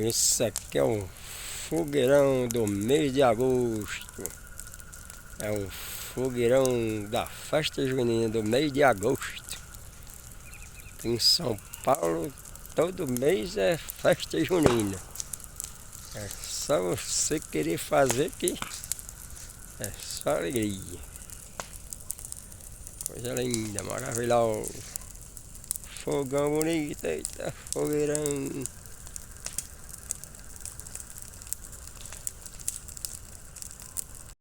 Esse aqui é o fogueirão do mês de agosto. É o fogueirão da festa junina do mês de agosto. Aqui em São Paulo, todo mês é festa junina. É só você querer fazer que é só alegria. Coisa linda, maravilhosa. Fogão bonito, eita, fogueirão.